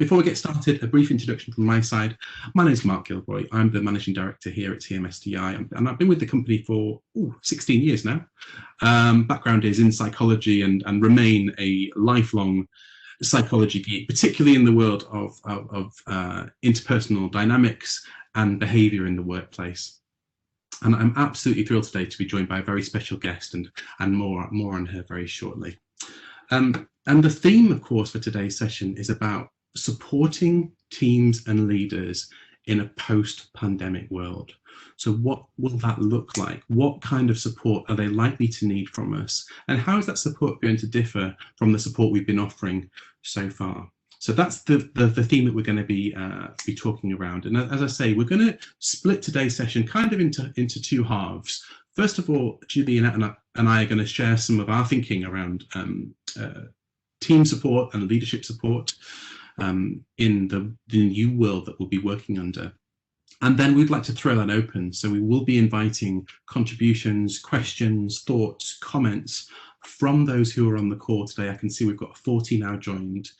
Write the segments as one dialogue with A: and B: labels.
A: before we get started, a brief introduction from my side. My name is Mark Gilroy. I'm the Managing Director here at TMSDI, and I've been with the company for 16 years now. Background is in psychology and remain a lifelong psychology geek, particularly in the world of interpersonal dynamics and behaviour in the workplace. And I'm absolutely thrilled today to be joined by a very special guest, and more on her very shortly. And the theme, of course, for today's session is about supporting teams and leaders in a post-pandemic world. So what will that look like? What kind of support are they likely to need from us? And how is that support going to differ from the support we've been offering so far? So that's the theme that we're going to be talking around. And as I say, we're going to split today's session kind of into two halves. First of all, Juliette and I are going to share some of our thinking around team support and leadership support in the new world that we'll be working under. And then we'd like to throw that open. So we will be inviting contributions, questions, thoughts, comments from those who are on the call today. I can see we've got 40 now joined.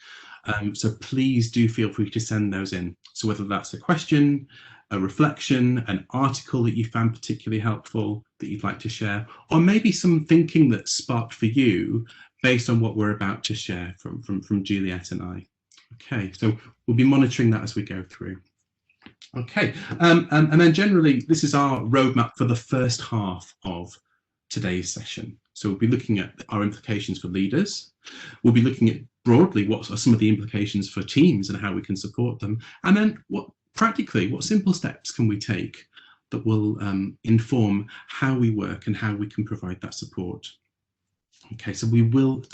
A: So please do feel free to send those in. So whether that's a question, a reflection, an article that you found particularly helpful that you'd like to share, or maybe some thinking that sparked for you based on what we're about to share from Juliette and I. Okay, so we'll be monitoring that as we go through. Okay, and then generally, this is our roadmap for the first half of today's session. So we'll be looking at our implications for leaders. We'll be looking at broadly what are some of the implications for teams and how we can support them. And then what simple steps can we take that will inform how we work and how we can provide that support. Okay, so we will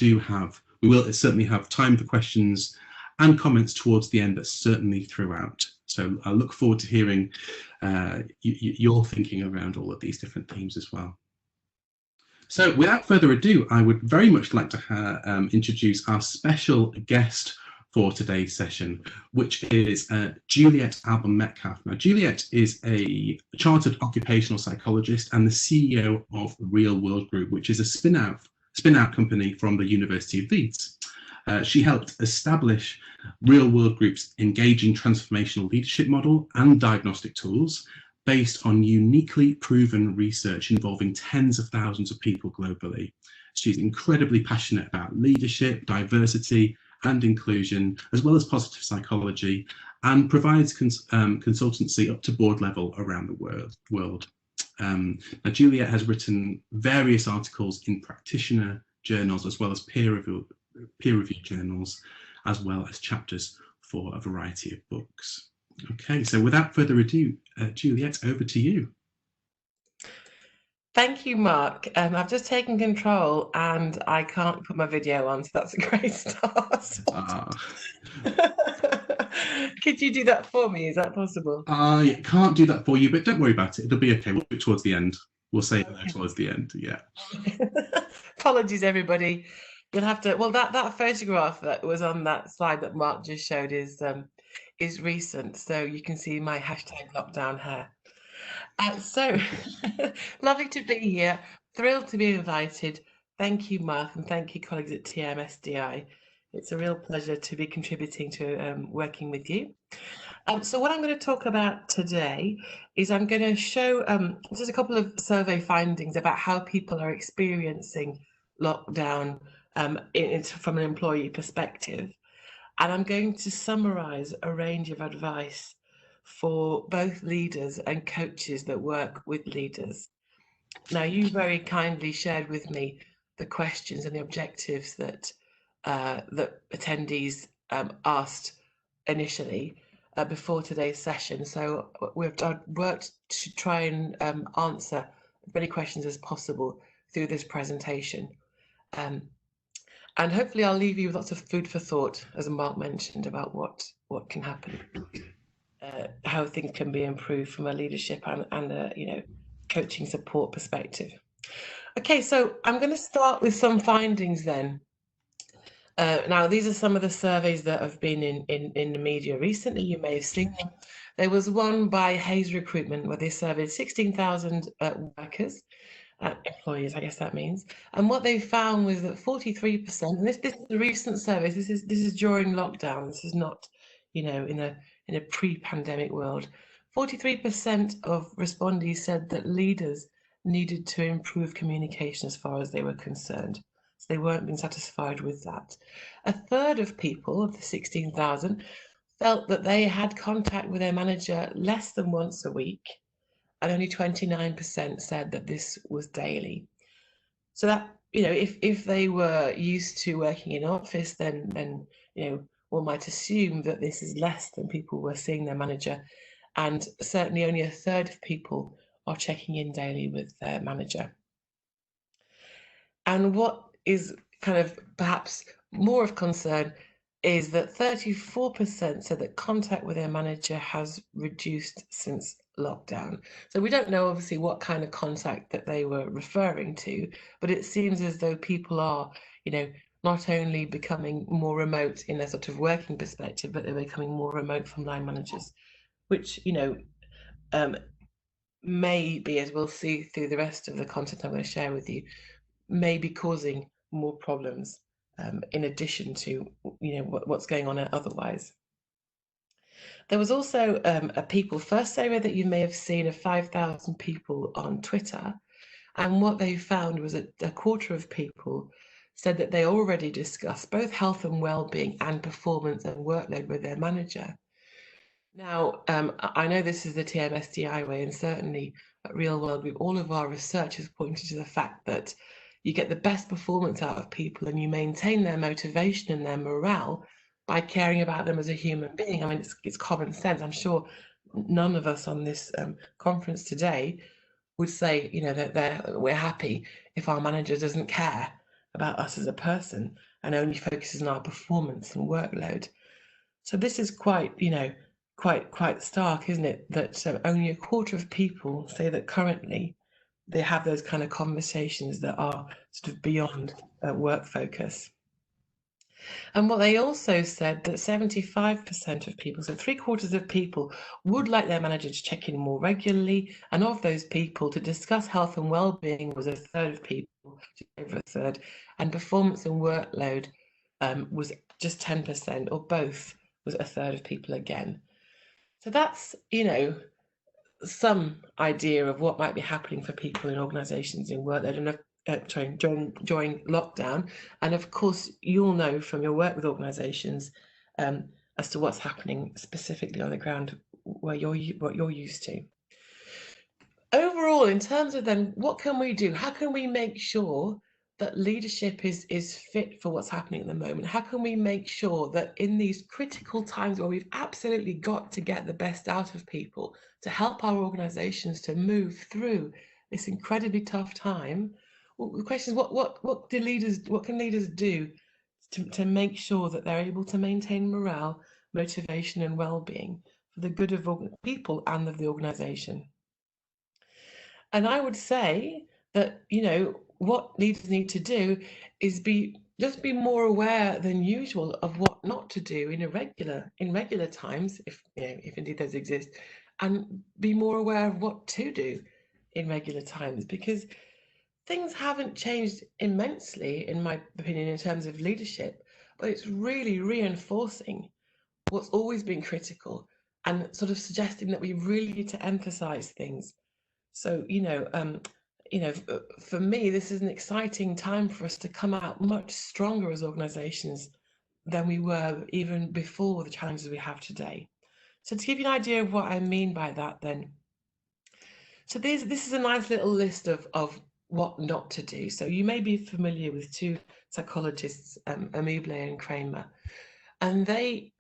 A: certainly have time for questions and comments towards the end, but certainly throughout. So I look forward to hearing your thinking around all of these different themes as well. So without further ado, I would very much like to introduce our special guest for today's session, which is Juliette Alban-Metcalfe. Now, Juliette is a chartered occupational psychologist and the CEO of Real World Group, which is a spin-out company from the University of Leeds. She helped establish Real World Group's engaging transformational leadership model and diagnostic tools based on uniquely proven research involving tens of thousands of people globally. She's incredibly passionate about leadership, diversity, and inclusion, as well as positive psychology, and provides consultancy up to board level around the world. Now, Juliette has written various articles in practitioner journals, as well as peer-reviewed journals, as well as chapters for a variety of books. Okay, so without further ado, Juliette, over to you.
B: Thank you, Mark. I've just taken control and I can't put my video on, so that's a great start. Could you do that for me? Is that possible?
A: I can't do that for you, but don't worry about it. It'll be okay. We'll do it towards the end. We'll say that towards the end, yeah.
B: Apologies, everybody. You'll have to, well, that photograph that was on that slide that Mark just showed is recent, so you can see my hashtag lockdown hair. So lovely to be here, thrilled to be invited. Thank you, Mark, and thank you, colleagues at TMSDI. It's a real pleasure to be contributing to working with you. So what I'm going to talk about today is I'm going to show just a couple of survey findings about how people are experiencing lockdown from an employee perspective. And I'm going to summarize a range of advice for both leaders and coaches that work with leaders. Now, you very kindly shared with me the questions and the objectives that attendees asked initially before today's session. So we've worked to try and answer as many questions as possible through this presentation. And hopefully I'll leave you with lots of food for thought, as Mark mentioned, about what can happen, how things can be improved from a leadership and a coaching support perspective. Okay, so I'm going to start with some findings then. Now, these are some of the surveys that have been in the media recently. You may have seen them. There was one by Hayes Recruitment where they surveyed 16,000 workers. Employees, I guess that means, and what they found was that 43%, and this is a recent survey. This is during lockdown. This is not, you know, in a pre-pandemic world. 43% of respondees said that leaders needed to improve communication as far as they were concerned. So they weren't being satisfied with that. A third of people, of the 16,000, felt that they had contact with their manager less than once a week, and only 29% said that this was daily. So that, you know, if they were used to working in office, then you know, one might assume that this is less than people were seeing their manager, and certainly only a third of people are checking in daily with their manager. And what is kind of perhaps more of concern is that 34% said that contact with their manager has reduced since lockdown. So we don't know obviously what kind of contact that they were referring to, but it seems as though people are, you know, not only becoming more remote in a sort of working perspective, but they're becoming more remote from line managers, which, you know, may be, as we'll see through the rest of the content I'm going to share with you, may be causing more problems in addition to, you know, what's going on otherwise. There was also a people first survey that you may have seen of 5,000 people on Twitter, and what they found was that a quarter of people said that they already discussed both health and well-being and performance and workload with their manager. Now, I know this is the TMSDI way, and certainly at Real World, all of our research has pointed to the fact that you get the best performance out of people and you maintain their motivation and their morale by caring about them as a human being. I mean, it's common sense. I'm sure none of us on this conference today would say, you know, that we're happy if our manager doesn't care about us as a person and only focuses on our performance and workload. So this is quite, you know, quite stark, isn't it? That only a quarter of people say that currently they have those kind of conversations that are sort of beyond work focus. And what they also said that 75% of people, so 3/4 of people, would like their manager to check in more regularly. And of those people, to discuss health and well-being was a third of people, just over a third, and performance and workload was just 10%, or both was a third of people again. So that's, you know, some idea of what might be happening for people in organisations in workload and during lockdown. And of course, you'll know from your work with organisations as to what's happening specifically on the ground where what you're used to. Overall, in terms of then, what can we do? How can we make sure that leadership is fit for what's happening at the moment? How can we make sure that in these critical times where we've absolutely got to get the best out of people to help our organisations to move through this incredibly tough time? Well, the question is, what can leaders do to make sure that they're able to maintain morale, motivation, and well-being for the good of people and of the organisation? And I would say that, you know, what leaders need to do is just be more aware than usual of what not to do in regular times, if you know, if indeed those exist, and be more aware of what to do in regular times, because things haven't changed immensely, in my opinion, in terms of leadership, but it's really reinforcing what's always been critical and sort of suggesting that we really need to emphasize things. So, you know, for me, this is an exciting time for us to come out much stronger as organizations than we were even before the challenges we have today. So to give you an idea of what I mean by that then, so this is a nice little list of what not to do. So you may be familiar with two psychologists, Amuble and Kramer, and they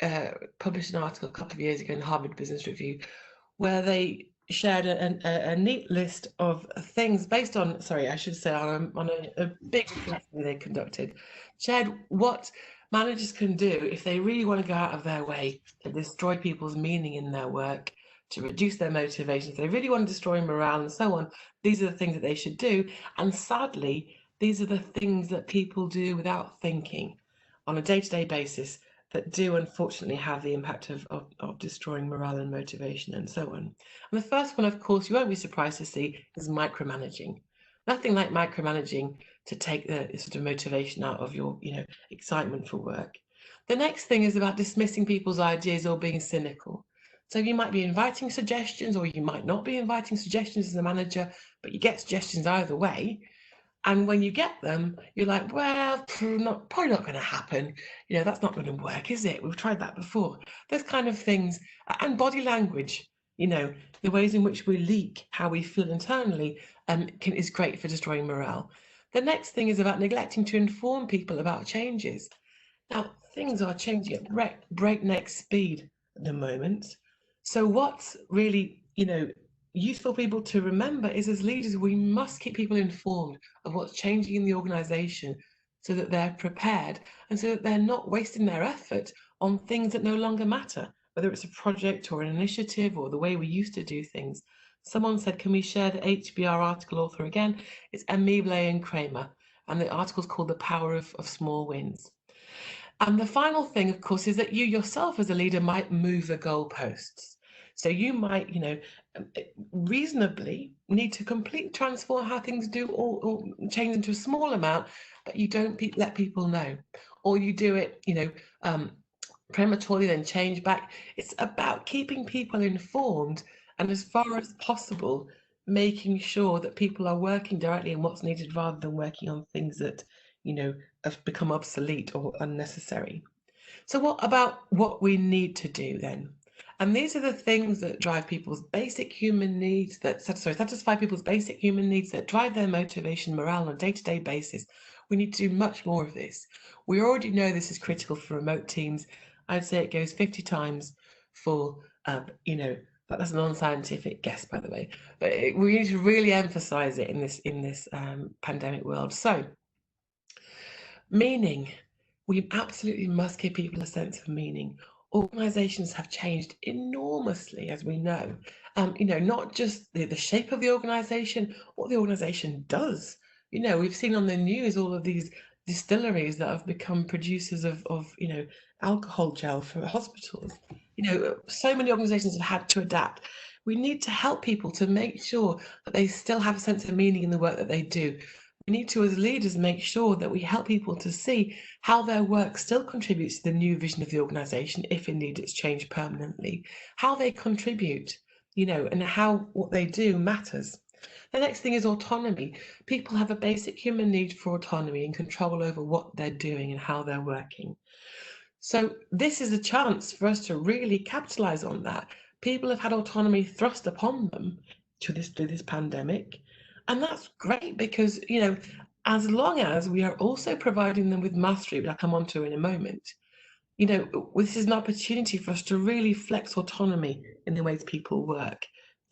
B: published an article a couple of years ago in Harvard Business Review where they shared a neat list of things based on, sorry, I should say, on a big study they conducted, shared what managers can do if they really want to go out of their way to destroy people's meaning in their work, to reduce their motivation, if they really want to destroy morale and so on. These are the things that they should do. And sadly, these are the things that people do without thinking on a day-to-day basis that do unfortunately have the impact of destroying morale and motivation and so on. And the first one, of course, you won't be surprised to see, is micromanaging. Nothing like micromanaging to take the sort of motivation out of your, you know, excitement for work. The next thing is about dismissing people's ideas or being cynical. So you might be inviting suggestions, or you might not be inviting suggestions as a manager, but you get suggestions either way. And when you get them, you're like, well, probably not going to happen. That's not going to work, is it? We've tried that before. Those kind of things. And body language, the ways in which we leak how we feel internally is great for destroying morale. The next thing is about neglecting to inform people about changes. Now, things are changing at breakneck speed at the moment. So what's really, useful for people to remember is, as leaders, we must keep people informed of what's changing in the organization so that they're prepared and so that they're not wasting their effort on things that no longer matter, whether it's a project or an initiative or the way we used to do things. Someone said, can we share the HBR article author again? It's Amible and Kramer, and the article's called The Power of Small Wins. And the final thing, of course, is that you yourself as a leader might move the goalposts. So you might, reasonably need to completely transform how things do or change into a small amount, but you don't let people know. Or you do it, prematurely, then change back. It's about keeping people informed and, as far as possible, making sure that people are working directly on what's needed rather than working on things that, have become obsolete or unnecessary. So what about what we need to do then? And these are the things that drive people's basic human needs, satisfy people's basic human needs, that drive their motivation, morale on a day-to-day basis. We need to do much more of this. We already know this is critical for remote teams. I'd say it goes 50 times for, that's a non-scientific guess, by the way, but we need to really emphasize it in this pandemic world. So, meaning. We absolutely must give people a sense of meaning. Organizations have changed enormously, as we know. Not just the shape of the organization, what the organization does. We've seen on the news all of these distilleries that have become producers of alcohol gel for hospitals. So many organizations have had to adapt. We need to help people to make sure that they still have a sense of meaning in the work that they do. We need to, as leaders, make sure that we help people to see how their work still contributes to the new vision of the organisation, if indeed it's changed permanently, how they contribute, and how what they do matters. The next thing is autonomy. People have a basic human need for autonomy and control over what they're doing and how they're working. So this is a chance for us to really capitalise on that. People have had autonomy thrust upon them through this pandemic. And that's great because, as long as we are also providing them with mastery, which I'll come on to in a moment, this is an opportunity for us to really flex autonomy in the ways people work,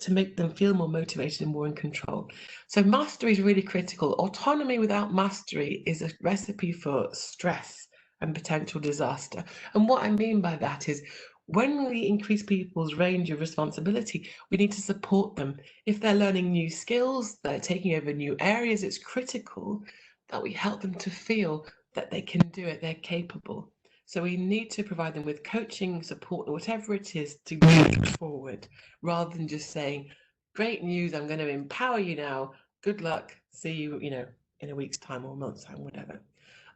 B: to make them feel more motivated and more in control. So mastery is really critical. Autonomy without mastery is a recipe for stress and potential disaster. And what I mean by that is, when we increase people's range of responsibility, we need to support them. If they're learning new skills, they're taking over new areas, it's critical that we help them to feel that they can do it, they're capable. So we need to provide them with coaching, support, or whatever it is to move forward, rather than just saying, great news, I'm going to empower you now, good luck, see you, in a week's time or a month's time, whatever.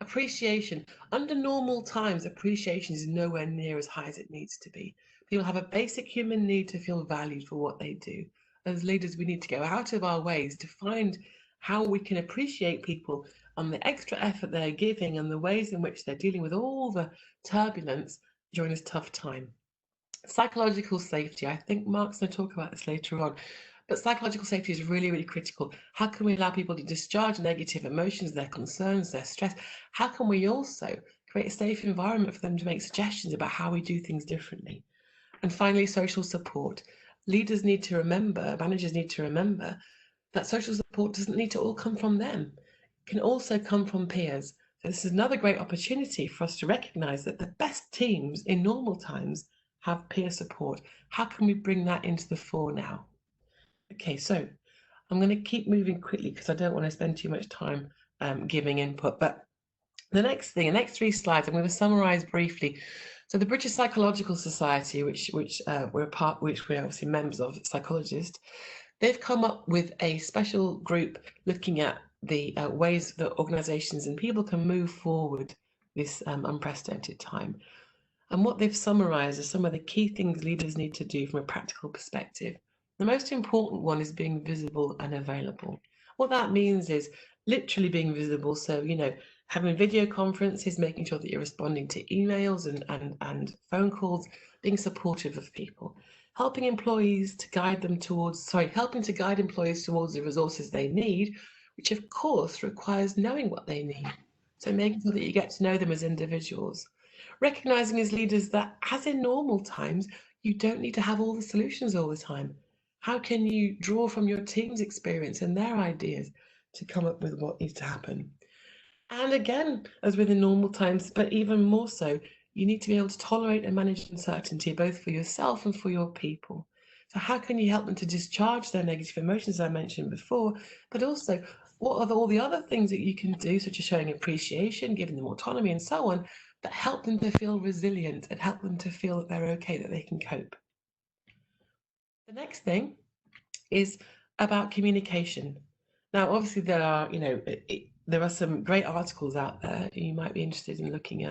B: Appreciation. Under normal times, appreciation is nowhere near as high as it needs to be. People have a basic human need to feel valued for what they do. As leaders, we need to go out of our ways to find how we can appreciate people on the extra effort they're giving and the ways in which they're dealing with all the turbulence during this tough time. Psychological safety. I think Mark's going to talk about this later on. But psychological safety is really, really critical. How can we allow people to discharge negative emotions, their concerns, their stress? How can we also create a safe environment for them to make suggestions about how we do things differently? And finally, social support. Leaders need to remember, managers need to remember that social support doesn't need to all come from them. It can also come from peers. So this is another great opportunity for us to recognize that the best teams in normal times have peer support. How can we bring that into the fore now? Okay, so I'm going to keep moving quickly because I don't want to spend too much time giving input. But the next 3 slides, I'm going to summarize briefly. So the British Psychological Society, which we're obviously members of, psychologists, they've come up with a special group looking at the ways that organizations and people can move forward this unprecedented time. And what they've summarized are some of the key things leaders need to do from a practical perspective. The most important one is being visible and available. What that means is literally being visible. So, having video conferences, making sure that you're responding to emails and phone calls, being supportive of people, helping employees to guide them towards, helping to guide employees towards the resources they need, which of course requires knowing what they need. So making sure that you get to know them as individuals. Recognizing as leaders that, as in normal times, you don't need to have all the solutions all the time. How can you draw from your team's experience and their ideas to come up with what needs to happen? And again, as within normal times, but even more so, you need to be able to tolerate and manage uncertainty, both for yourself and for your people. So how can you help them to discharge their negative emotions, as I mentioned before, but also what are all the other things that you can do, such as showing appreciation, giving them autonomy and so on, that help them to feel resilient and help them to feel that they're okay, that they can cope. The next thing is about communication. Now, obviously, there are, there are some great articles out there you might be interested in looking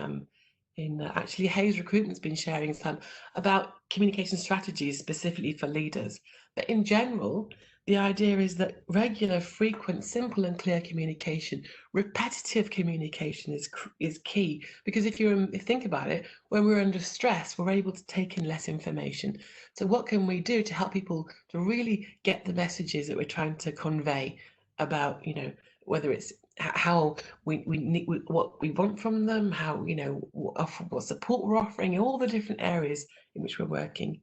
B: actually, Hayes Recruitment's been sharing some about communication strategies specifically for leaders. But in general, the idea is that regular, frequent, simple and clear communication, repetitive communication is key. Because if you think about it, when we're under stress, we're able to take in less information. So what can we do to help people to really get the messages that we're trying to convey about, whether it's how we need, what we want from them, how, what support we're offering, in all the different areas in which we're working.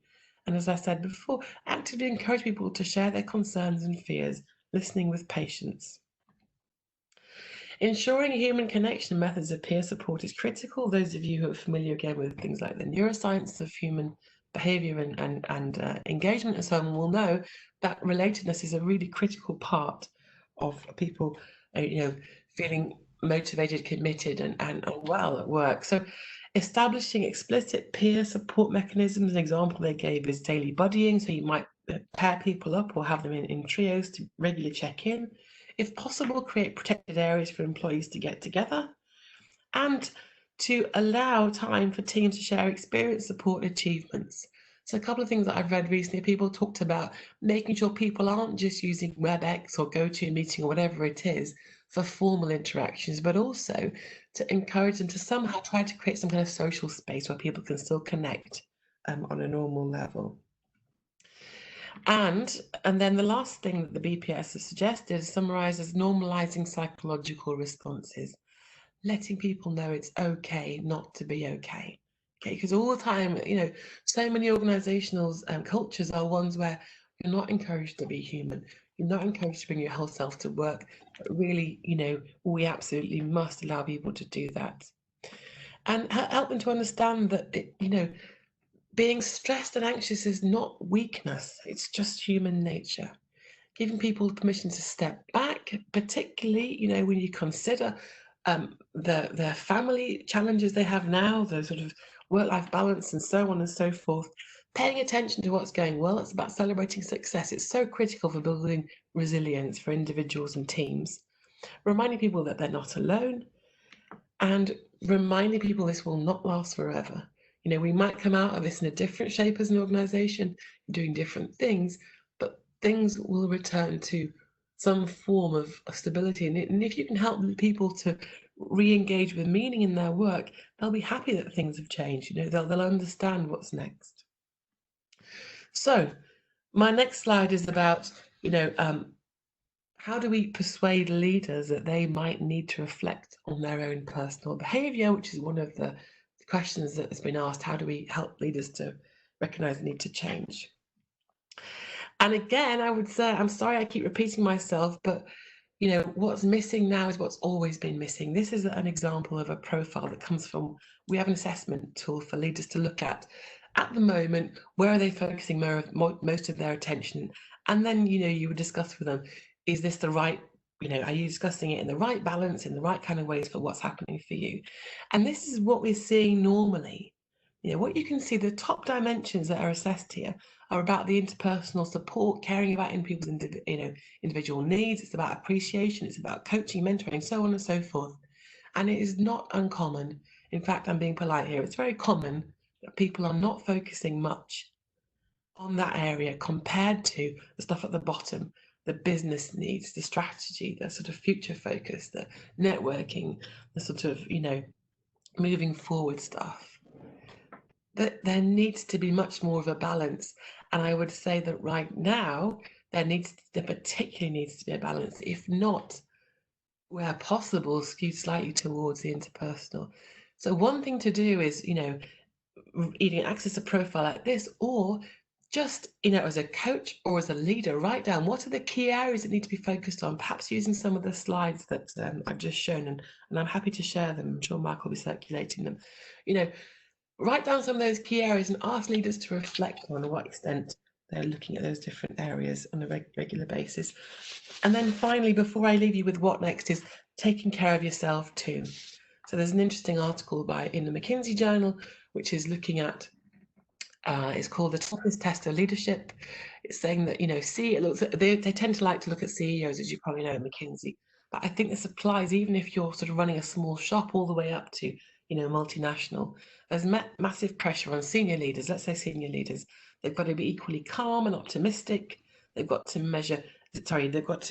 B: And as I said before, actively encourage people to share their concerns and fears, listening with patience. Ensuring human connection methods of peer support is critical. Those of you who are familiar again with things like the neuroscience of human behavior and engagement and so on will know that relatedness is a really critical part of people, feeling motivated, committed, and well at work. So establishing explicit peer support mechanisms, an example they gave is daily buddying. So you might pair people up or have them in trios to regularly check in. If possible, create protected areas for employees to get together, and to allow time for teams to share experience, support, achievements. So a couple of things that I've read recently, people talked about making sure people aren't just using WebEx or GoToMeeting or whatever it is for formal interactions, but also to encourage them to somehow try to create some kind of social space where people can still connect on a normal level. And then the last thing that the BPS has suggested is summarized as normalizing psychological responses, letting people know it's okay not to be okay. Okay, because all the time, so many organizational cultures are ones where you're not encouraged to be human. You're not encouraged to bring your whole self to work. But really, we absolutely must allow people to do that. And help them to understand that, being stressed and anxious is not weakness. It's just human nature. Giving people permission to step back, particularly, when you consider their family challenges they have now, the sort of work-life balance and so on and so forth. Paying attention to what's going well, it's about celebrating success. It's so critical for building resilience for individuals and teams. Reminding people that they're not alone, and reminding people this will not last forever. We might come out of this in a different shape as an organization, doing different things, but things will return to some form of stability. And if you can help people to re-engage with meaning in their work, they'll be happy that things have changed. They'll understand what's next. So my next slide is about, how do we persuade leaders that they might need to reflect on their own personal behavior, which is one of the questions that has been asked. How do we help leaders to recognize the need to change? And again, I would say, I'm sorry I keep repeating myself, but what's missing now is what's always been missing. This is an example of a profile that comes from, we have an assessment tool for leaders to look at the moment, where are they focusing most of their attention? And then, you would discuss with them, is this the right, are you discussing it in the right balance, in the right kind of ways for what's happening for you? And this is what we're seeing normally. What you can see, the top dimensions that are assessed here are about the interpersonal support, caring about people's individual needs. It's about appreciation. It's about coaching, mentoring, so on and so forth. And it is not uncommon In fact, I'm being polite here. It's very common that people are not focusing much on that area compared to the stuff at the bottom, the business needs, the strategy, the sort of future focus, the networking, the sort of, moving forward stuff. That there needs to be much more of a balance. And I would say that right now, there particularly needs to be a balance, if not, where possible, skewed slightly towards the interpersonal. So one thing to do is, either access a profile like this, or just, as a coach or as a leader, write down what are the key areas that need to be focused on, perhaps using some of the slides that I've just shown, and I'm happy to share them. I'm sure Mark will be circulating them. Write down some of those key areas and ask leaders to reflect on what extent they're looking at those different areas on a regular basis. And then finally, before I leave you with what next, is taking care of yourself too. So there's an interesting article in the McKinsey Journal, which is looking at, it's called The Toughest Test of Leadership. It's saying that, they tend to like to look at CEOs, as you probably know, at McKinsey. But I think this applies even if you're sort of running a small shop all the way up to, multinational. There's massive pressure on senior leaders, let's say senior leaders. They've got to be equally calm and optimistic. They've got to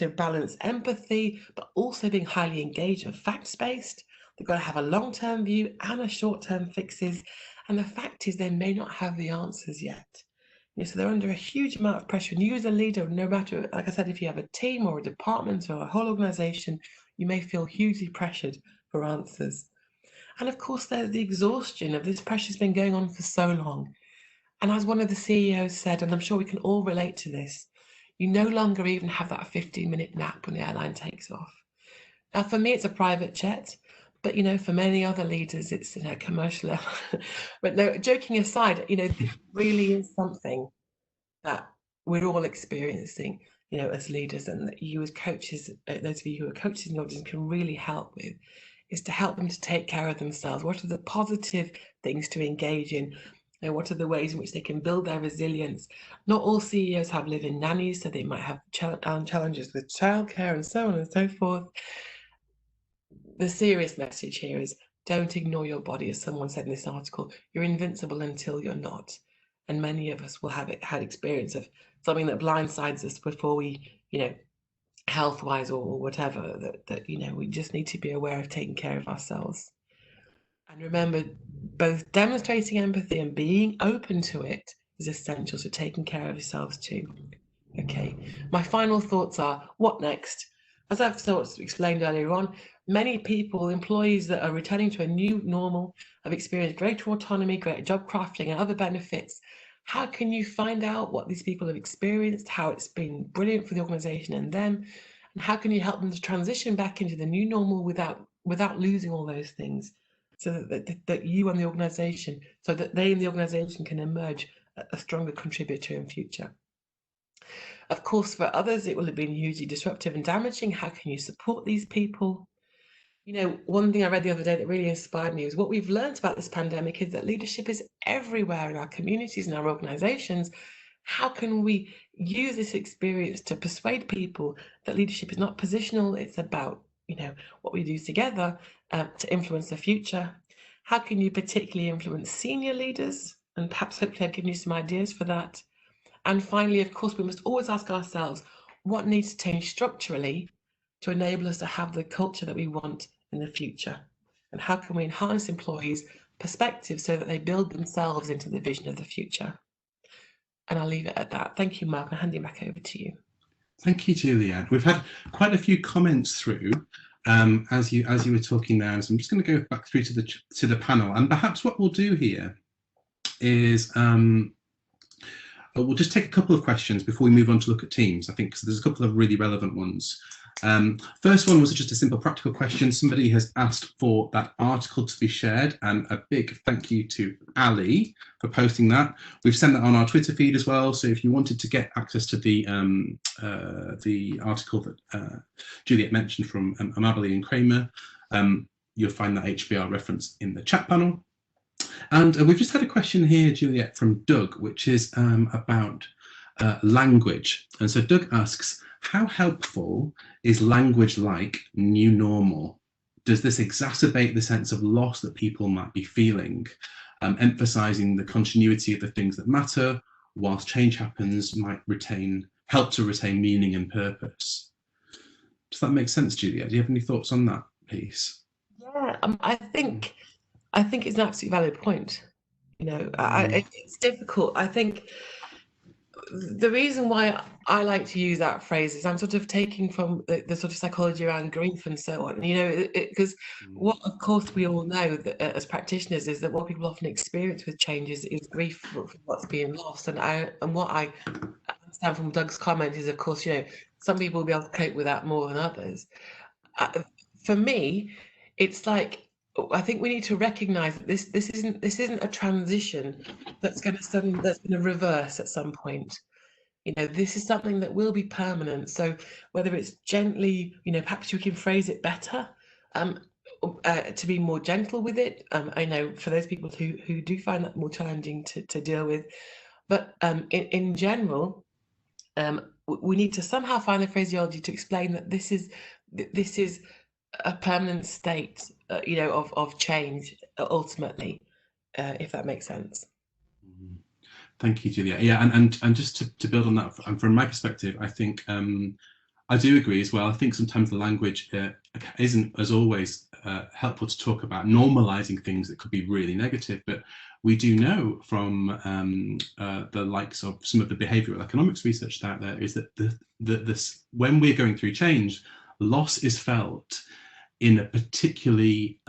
B: balance empathy, but also being highly engaged and facts-based. They've got to have a long-term view and a short-term fixes. And the fact is they may not have the answers yet. So they're under a huge amount of pressure. And you as a leader, no matter, like I said, if you have a team or a department or a whole organization, you may feel hugely pressured for answers. And of course, there's the exhaustion of this pressure's been going on for so long. And as one of the CEOs said, and I'm sure we can all relate to this, you no longer even have that 15-minute nap when the airline takes off. Now, for me, it's a private jet. But, for many other leaders, it's commercial. But no, joking aside, this really is something that we're all experiencing, as leaders, and that you as coaches, those of you who are coaches in the audience, can really help with, is to help them to take care of themselves. What are the positive things to engage in? What are the ways in which they can build their resilience? Not all CEOs have live-in nannies, so they might have challenges with childcare and so on and so forth. The serious message here is don't ignore your body. As someone said in this article, you're invincible until you're not. And many of us will have had experience of something that blindsides us before we, health-wise or whatever, that we just need to be aware of taking care of ourselves. And remember, both demonstrating empathy and being open to it is essential to taking care of yourselves too. Okay, my final thoughts are, what next? As I've sort of explained earlier on, many people, employees that are returning to a new normal, have experienced greater autonomy, greater job crafting and other benefits. How can you find out what these people have experienced, how it's been brilliant for the organization and them, and how can you help them to transition back into the new normal without losing all those things, so that you and the organization, so that they and the organization can emerge a stronger contributor in future. Of course, for others, it will have been hugely disruptive and damaging. How can you support these people? One thing I read the other day that really inspired me was what we've learned about this pandemic is that leadership is everywhere in our communities and our organizations. How can we use this experience to persuade people that leadership is not positional? It's about, what we do together to influence the future. How can you particularly influence senior leaders? And perhaps hopefully I've given you some ideas for that. And finally, of course, we must always ask ourselves, what needs to change structurally to enable us to have the culture that we want in the future? And how can we enhance employees' perspectives so that they build themselves into the vision of the future? And I'll leave it at that. Thank you, Mark. I'll hand it back over to you.
A: Thank you, Juliette. We've had quite a few comments through as you were talking there, so I'm just going to go back through to the panel. And perhaps what we'll do here is we'll just take a couple of questions before we move on to look at teams, I think, because there's a couple of really relevant ones. First one was just a simple practical question. Somebody has asked for that article to be shared, and a big thank you to Ali for posting that. We've sent that on our Twitter feed as well, so if you wanted to get access to the article that Juliette mentioned from Amabile and Kramer, you'll find that HBR reference in the chat panel. And we've just had a question here, Juliette, from Doug, which is about language. And so Doug asks, how helpful is language like new normal? Does this exacerbate the sense of loss that people might be feeling? Emphasizing the continuity of the things that matter, whilst change happens, might help to retain meaning and purpose. Does that make sense, Juliette? Do you have any thoughts on that piece?
B: Yeah, I think it's an absolutely valid point. You know, it's difficult. I think the reason why I like to use that phrase is I'm sort of taking from the sort of psychology around grief and so on. You know, because what, of course, we all know that as practitioners is that what people often experience with change is grief for what's being lost. And what I understand from Doug's comment is, of course, you know, some people will be able to cope with that more than others. For me, it's like, I think we need to recognise that this isn't a transition that's going to reverse at some point. You know, this is something that will be permanent. So whether it's gently, you know, perhaps you can phrase it better, to be more gentle with it. I know for those people who do find that more challenging to deal with, but in general, we need to somehow find a phraseology to explain that this is a permanent state, you know, of change ultimately, if that makes sense.
A: Thank you, Julia. Yeah, and just to build on that, from my perspective, I think I do agree as well. I think sometimes the language isn't, as always, helpful to talk about normalizing things that could be really negative, but we do know from the likes of some of the behavioral economics research out there is that when we're going through change, loss is felt in a particularly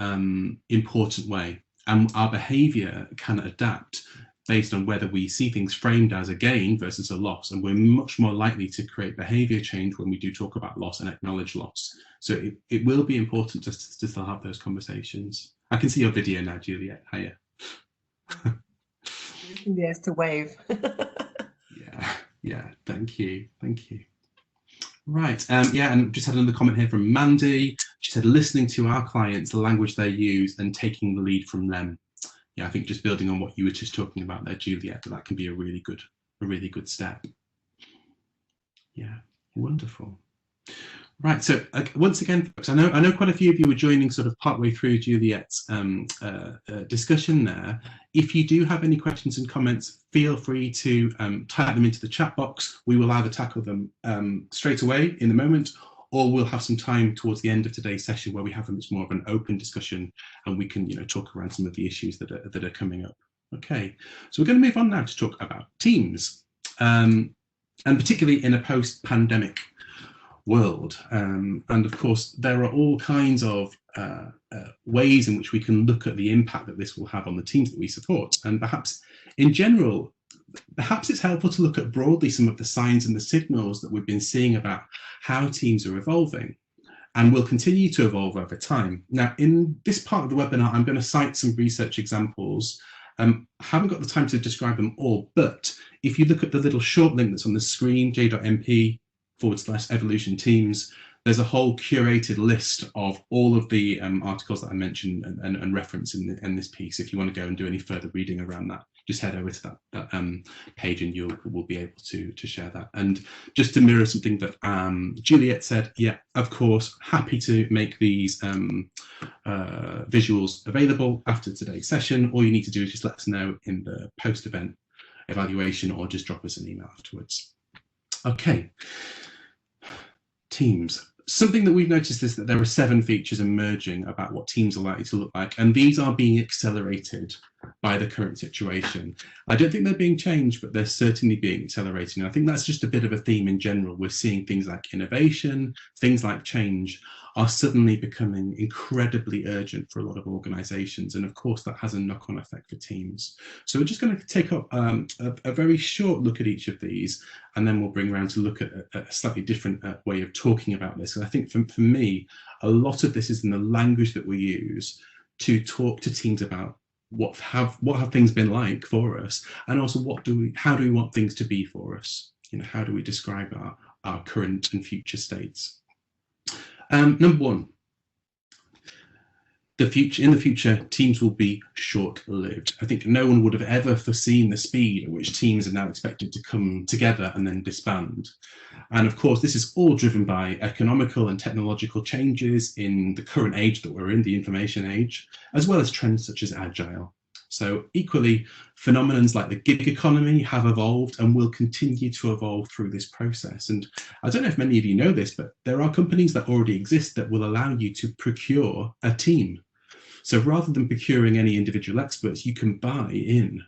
A: important way, and our behavior can adapt based on whether we see things framed as a gain versus a loss. And we're much more likely to create behavior change when we do talk about loss and acknowledge loss. So it will be important to still have those conversations. I can see your video now, Juliette. Hiya.
B: Yes, to wave.
A: Yeah, thank you. Right, yeah, and just had another comment here from Mandy. She said, listening to our clients, the language they use, and taking the lead from them. Yeah, I think just building on what you were just talking about there, Juliette, that can be a really good step. Yeah, wonderful. Right, so once again, folks, I know quite a few of you were joining sort of partway through Juliette's discussion there. If you do have any questions and comments, feel free to type them into the chat box. We will either tackle them straight away in a moment, or we'll have some time towards the end of today's session where we have a much more of an open discussion and we can, you know, talk around some of the issues that are coming up. Okay, so we're going to move on now to talk about teams, and particularly in a post-pandemic world. And of course, there are all kinds of ways in which we can look at the impact that this will have on the teams that we support. And perhaps in general, perhaps it's helpful to look at broadly some of the signs and the signals that we've been seeing about how teams are evolving and will continue to evolve over time. Now, in this part of the webinar, I'm going to cite some research examples. I haven't got the time to describe them all, but if you look at the little short link that's on the screen, j.mp/evolution teams, there's a whole curated list of all of the articles that I mentioned and reference in this piece. If you want to go and do any further reading around that, just head over to that page and we'll be able to share that. And just to mirror something that Juliette said, yeah, of course, happy to make these visuals available after today's session. All you need to do is just let us know in the post-event evaluation or just drop us an email afterwards. Okay, teams. Something that we've noticed is that there are 7 features emerging about what teams are likely to look like, and these are being accelerated by the current situation. I don't think they're being changed, but they're certainly being accelerated. And I think that's just a bit of a theme in general. We're seeing things like innovation, things like change are suddenly becoming incredibly urgent for a lot of organizations. And of course, that has a knock-on effect for teams. So we're just going to take up a very short look at each of these, and then we'll bring around to look at a slightly different way of talking about this. And I think for me, a lot of this is in the language that we use to talk to teams about what have things been like for us, and also how do we want things to be for us? You know, how do we describe our current and future states? Number 1, in the future, teams will be short-lived. I think no one would have ever foreseen the speed at which teams are now expected to come together and then disband. And of course, this is all driven by economical and technological changes in the current age that we're in, the information age, as well as trends such as agile. So equally, phenomena like the gig economy have evolved and will continue to evolve through this process. And I don't know if many of you know this, but there are companies that already exist that will allow you to procure a team. So rather than procuring any individual experts, you can buy in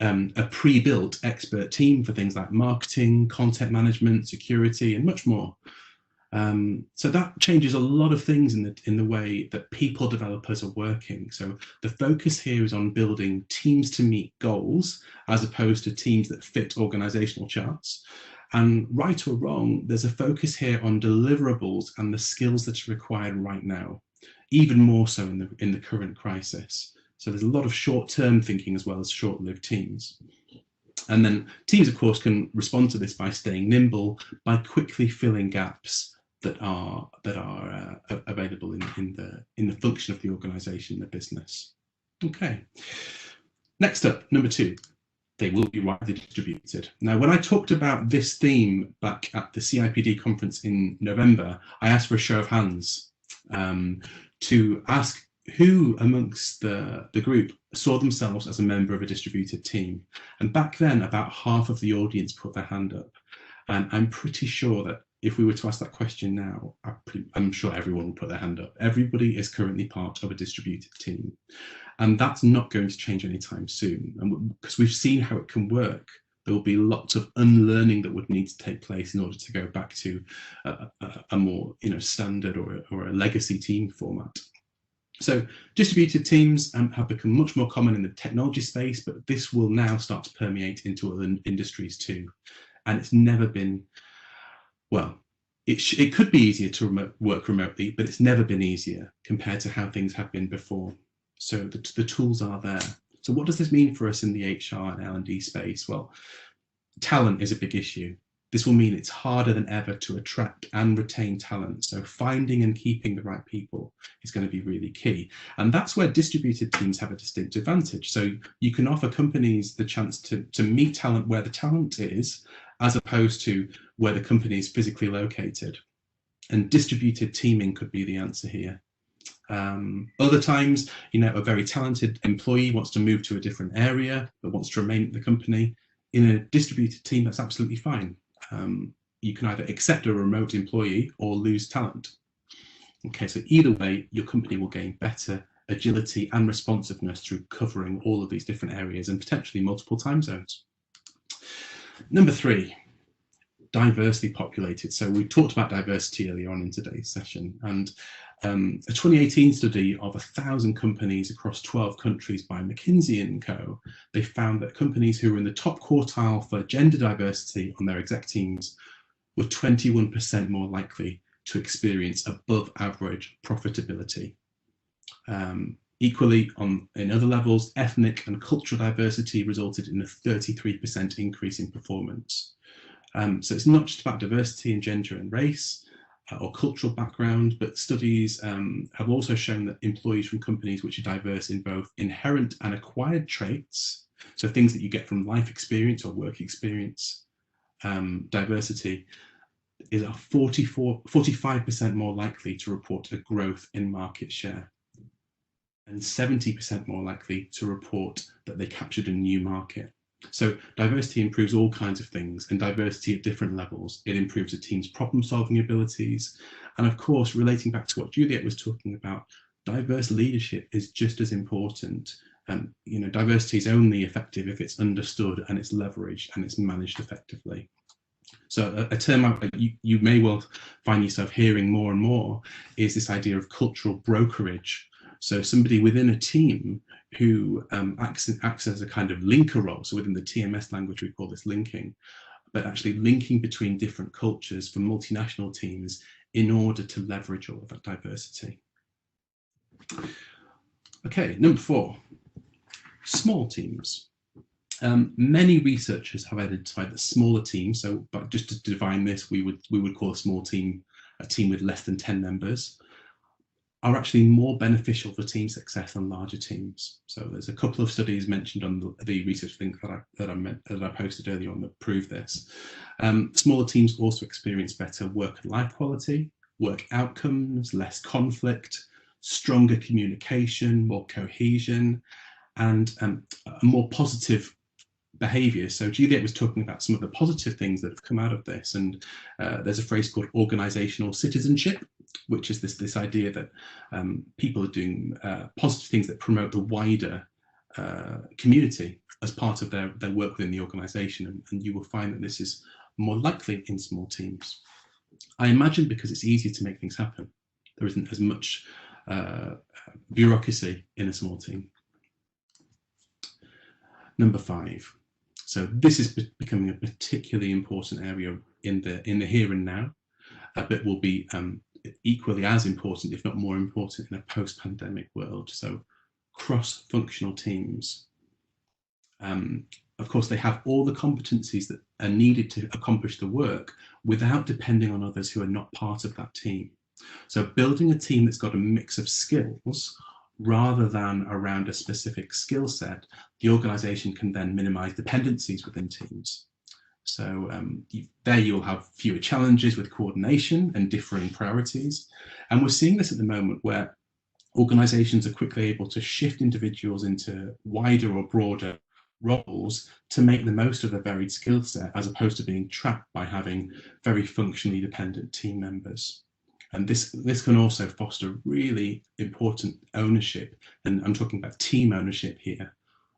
A: a pre-built expert team for things like marketing, content management, security, and much more. So that changes a lot of things in the way that people developers are working. So the focus here is on building teams to meet goals, as opposed to teams that fit organizational charts. And right or wrong, there's a focus here on deliverables and the skills that are required right now, even more so in the current crisis. So there's a lot of short-term thinking as well as short-lived teams. And then teams, of course, can respond to this by staying nimble, by quickly filling gaps that are available in the function of the organization, the business. Okay. Next up, number 2, they will be widely distributed. Now, when I talked about this theme back at the CIPD conference in November, I asked for a show of hands to ask who amongst the group saw themselves as a member of a distributed team. And back then, about half of the audience put their hand up. And I'm pretty sure that if we were to ask that question now, I'm sure everyone will put their hand up. Everybody is currently part of a distributed team. And that's not going to change anytime soon. And because we've seen how it can work, there will be lots of unlearning that would need to take place in order to go back to a more standard or a legacy team format. So distributed teams have become much more common in the technology space, but this will now start to permeate into other industries too. And it's never been, well, it could be easier to work remotely, but it's never been easier compared to how things have been before. So the tools are there. So what does this mean for us in the HR and L&D space? Well, talent is a big issue. This will mean it's harder than ever to attract and retain talent. So finding and keeping the right people is going to be really key. And that's where distributed teams have a distinct advantage. So you can offer companies the chance to meet talent where the talent is, as opposed to where the company is physically located. And distributed teaming could be the answer here. Other times, a very talented employee wants to move to a different area, but wants to remain at the company. In a distributed team, that's absolutely fine. You can either accept a remote employee or lose talent. Okay, so either way, your company will gain better agility and responsiveness through covering all of these different areas and potentially multiple time zones. Number 3, diversely populated. So we talked about diversity earlier on in today's session, and a 2018 study of 1,000 companies across 12 countries by McKinsey & Co. They found that companies who were in the top quartile for gender diversity on their exec teams were 21% more likely to experience above average profitability. Equally, in other levels, ethnic and cultural diversity resulted in a 33% increase in performance. So it's not just about diversity in gender and race or cultural background, but studies have also shown that employees from companies which are diverse in both inherent and acquired traits, so things that you get from life experience or work experience, diversity is 45% more likely to report a growth in market share, and 70% more likely to report that they captured a new market. So diversity improves all kinds of things, and diversity at different levels. It improves a team's problem-solving abilities. And of course, relating back to what Juliette was talking about, diverse leadership is just as important. Diversity is only effective if it's understood and it's leveraged and it's managed effectively. So a term you may well find yourself hearing more and more is this idea of cultural brokerage. So somebody within a team who acts as a kind of linker role. So within the TMS language, we call this linking, but actually linking between different cultures for multinational teams in order to leverage all of that diversity. Okay, number 4, small teams. Many researchers have identified that smaller teams, but just to define this, we would call a small team a team with less than 10 members, are actually more beneficial for team success than larger teams. So there's a couple of studies mentioned on the research link that I posted earlier on that prove this. Smaller teams also experience better work and life quality, work outcomes, less conflict, stronger communication, more cohesion, and a more positive behaviour. So Juliette was talking about some of the positive things that have come out of this, and there's a phrase called organisational citizenship, which is this idea that people are doing positive things that promote the wider community as part of their work within the organisation, and you will find that this is more likely in small teams. I imagine because it's easier to make things happen. There isn't as much bureaucracy in a small team. Number 5. So this is becoming a particularly important area in the here and now, but will be equally as important, if not more important, in a post-pandemic world. So cross-functional teams. Of course, they have all the competencies that are needed to accomplish the work without depending on others who are not part of that team. So building a team that's got a mix of skills rather than around a specific skill set, the organisation can then minimise dependencies within teams. So there you'll have fewer challenges with coordination and differing priorities. And we're seeing this at the moment where organisations are quickly able to shift individuals into wider or broader roles to make the most of their varied skill set, as opposed to being trapped by having very functionally dependent team members. And this can also foster really important ownership, and I'm talking about team ownership here,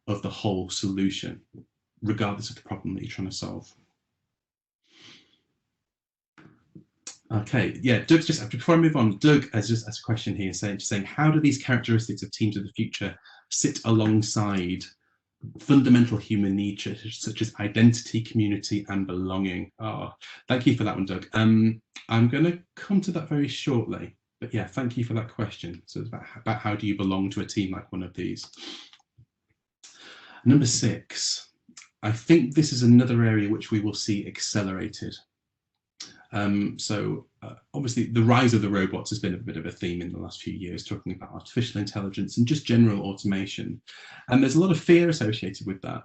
A: of the whole solution, regardless of the problem that you're trying to solve. Okay, yeah, Doug's just, before I move on, Doug has just asked a question here saying, how do these characteristics of teams of the future sit alongside fundamental human needs such as identity, community, and belonging? Oh, thank you for that one, Doug. I'm going to come to that very shortly, but yeah, thank you for that question. So it's about how do you belong to a team like one of these. Number 6, I think this is another area which we will see accelerated. Obviously the rise of the robots has been a bit of a theme in the last few years, talking about artificial intelligence and just general automation. And there's a lot of fear associated with that.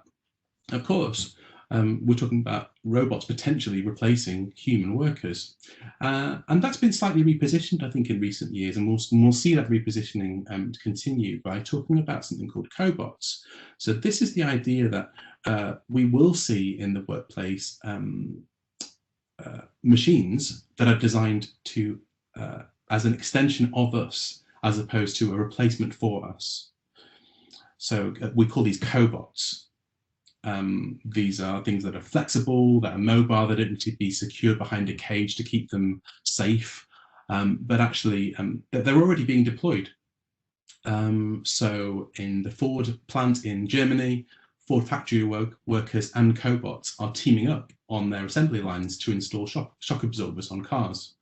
A: Of course, we're talking about robots potentially replacing human workers. And that's been slightly repositioned, I think, in recent years. And we'll see that repositioning continue by talking about something called Cobots. So this is the idea that we will see in the workplace machines that are designed to as an extension of us, as opposed to a replacement for us. So we call these Cobots. These are things that are flexible, that are mobile, that don't need to be secured behind a cage to keep them safe, but actually they're already being deployed. So in the Ford plant in Germany, Ford factory workers and Cobots are teaming up on their assembly lines to install shock absorbers on cars.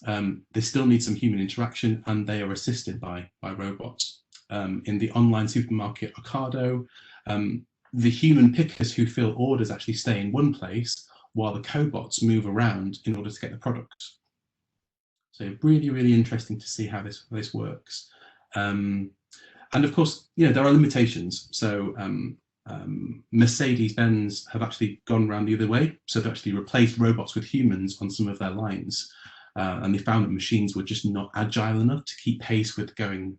A: They still need some human interaction, and they are assisted by robots. In the online supermarket Ocado, the human pickers who fill orders actually stay in one place while the Cobots move around in order to get the product. So really, really interesting to see how this works. And of course, you know, there are limitations. So Mercedes-Benz have actually gone around the other way. So they've actually replaced robots with humans on some of their lines. And they found that machines were just not agile enough to keep pace with growing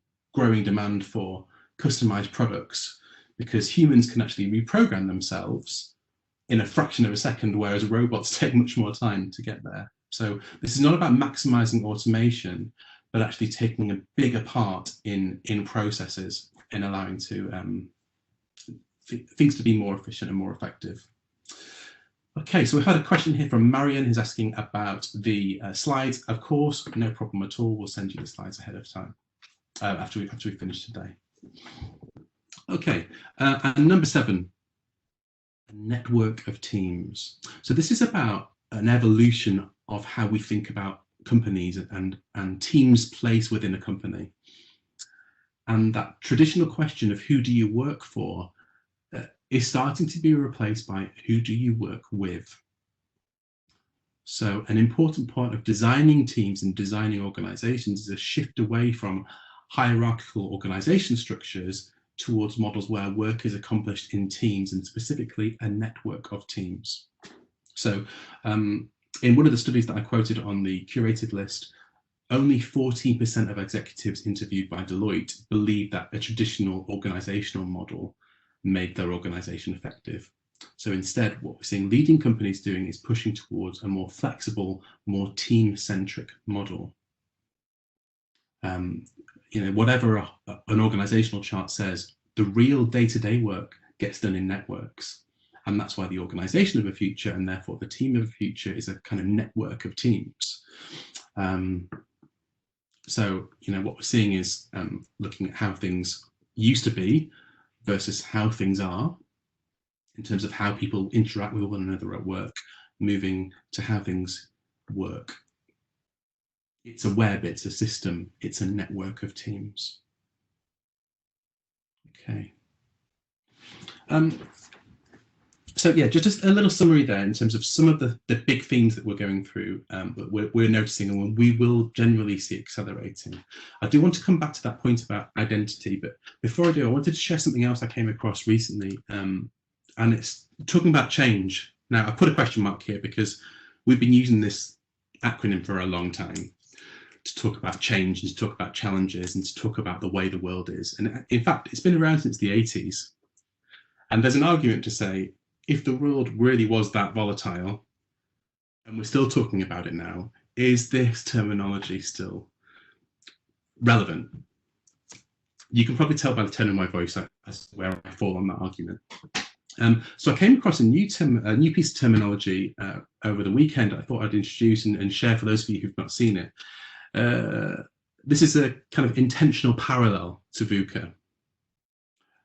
A: demand for customized products, because humans can actually reprogram themselves in a fraction of a second, whereas robots take much more time to get there. So this is not about maximizing automation, but actually taking a bigger part in processes and allowing things to be more efficient and more effective. Okay, so we've had a question here from Marion, who's asking about the slides. Of course, no problem at all. We'll send you the slides ahead of time after we finish today. Okay, and number 7, a network of teams. So this is about an evolution of how we think about companies and teams' place within a company. And that traditional question of who do you work for is starting to be replaced by who do you work with. So an important part of designing teams and designing organizations is a shift away from hierarchical organization structures towards models where work is accomplished in teams, and specifically a network of teams. So in one of the studies that I quoted on the curated list, only 14% of executives interviewed by Deloitte believe that a traditional organizational model made their organization effective. So instead, what we're seeing leading companies doing is pushing towards a more flexible, more team-centric model. Whatever an organizational chart says, the real day-to-day work gets done in networks. And that's why the organization of the future, and therefore the team of the future, is a kind of network of teams. So, what we're seeing is looking at how things used to be versus how things are, in terms of how people interact with one another at work, moving to how things work. It's a web, it's a system, it's a network of teams. Okay. So yeah, just a little summary there in terms of some of the big themes that we're going through, that we're noticing, and we will generally see accelerating. I do want to come back to that point about identity, but before I do, I wanted to share something else I came across recently, and it's talking about change. Now, I put a question mark here because we've been using this acronym for a long time to talk about change and to talk about challenges and to talk about the way the world is. And in fact, it's been around since the 80s. And there's an argument to say, if the world really was that volatile, and we're still talking about it now, is this terminology still relevant? You can probably tell by the tone of my voice as where I fall on that argument. So I came across a new piece of terminology over the weekend I thought I'd introduce and share for those of you who've not seen it. This is a kind of intentional parallel to VUCA,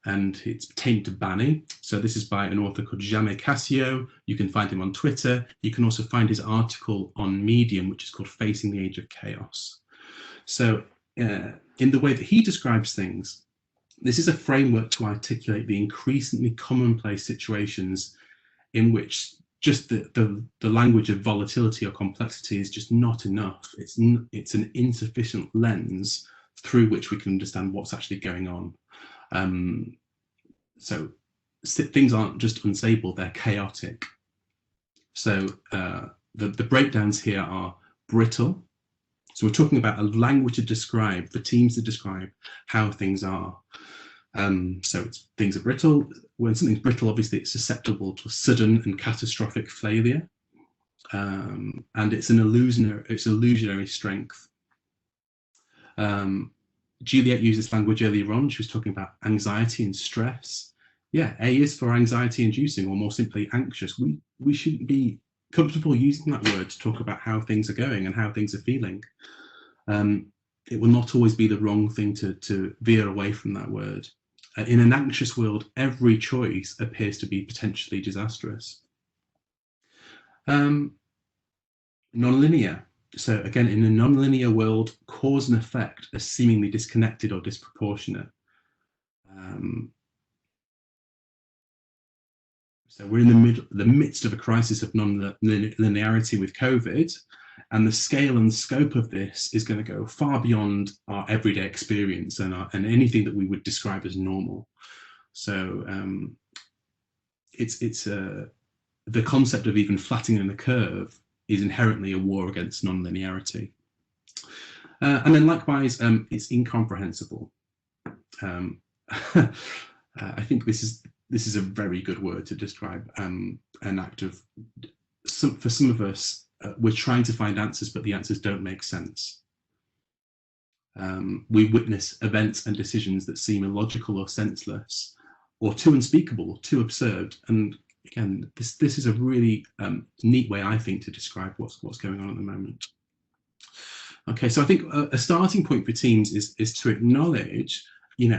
A: and it's pertaining to Bani. So this is by an author called Jaime Casio. You can find him on Twitter. You can also find his article on Medium, which is called Facing the Age of Chaos. So in the way that he describes things, this is a framework to articulate the increasingly commonplace situations in which just the language of volatility or complexity is just not enough. It's an insufficient lens through which we can understand what's actually going on. So things aren't just unstable, they're chaotic. So the breakdowns here are brittle. So we're talking about a language to describe, the teams to describe how things are. So things are brittle. When something's brittle, obviously it's susceptible to sudden and catastrophic failure. And it's illusionary strength. Juliette used this language earlier on. She was talking about anxiety and stress. Yeah, A is for anxiety inducing, or more simply anxious. We shouldn't be comfortable using that word to talk about how things are going and how things are feeling. It will not always be the wrong thing to veer away from that word. In an anxious world, every choice appears to be potentially disastrous. Nonlinear. So again, in a nonlinear world, cause and effect are seemingly disconnected or disproportionate. So we're in the midst of a crisis of non-linearity with COVID, and the scale and scope of this is going to go far beyond our everyday experience and anything that we would describe as normal. So it's the concept of even flattening the curve is inherently a war against non-linearity. And then likewise, it's incomprehensible. I think this is a very good word to describe an act of, for some of us, we're trying to find answers, but the answers don't make sense. We witness events and decisions that seem illogical or senseless, or too unspeakable, or too absurd. And again, this is a really neat way, I think, to describe what's going on at the moment. Okay, so I think a starting point for teams is to acknowledge,